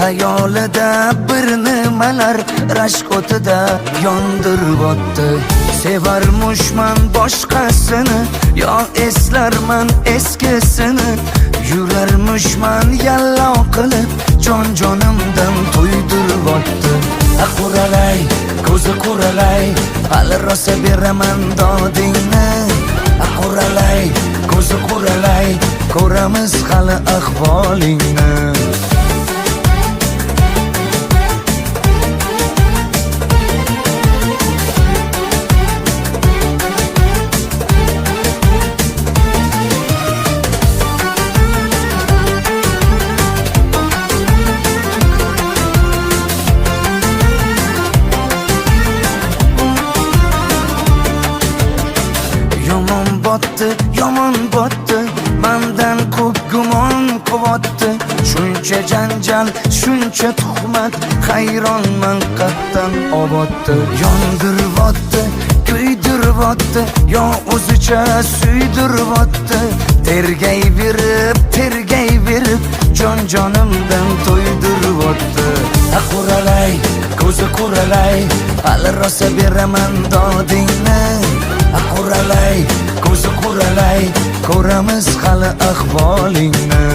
Xayolida bir nimalar rashk o'tida yondirib o'tdi. Sevarmushman boshqasini, yo eslarman eskisini. Yurarmushman yallov qilib, jon-jonimdan to'ydirib o'tdi. Quralay, ko'zi quralay, hali rosa beraman dodingni. Quralay, ko'zi quralay, ko'ramiz hali ahvolingni. Yomon botdi, mendan ko'p gumon quvotdi. Shuncha janjal, shuncha tuhmat, hayronman qattan oboddi. Yondiribotdi, kuydiribotdi, yo o'zicha suydiribotdi. Tergayverib, jon-jonimdan to'ydiribotdi. Quralay, ko'zi quralay, hali rosa beraman dodingni. Quralay, ko'zi quralay, ko'ramiz hali ahvolingni.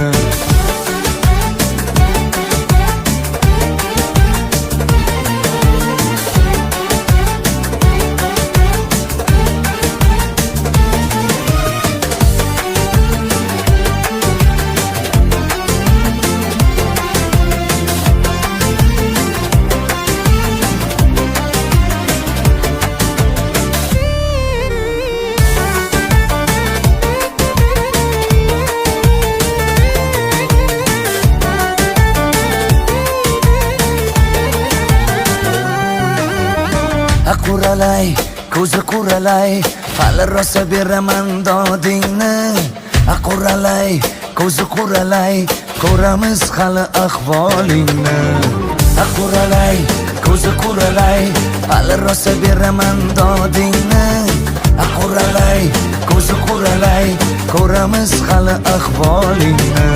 Quralay, ko'zi quralay, hali rosa beraman dodingni. Quralay, ko'zi quralay, ko'ramiz hali ahvolingni. Quralay, ko'zi quralay, hali rosa beraman dodingni. Quralay, ko'zi quralay, ko'ramiz hali ahvolingni.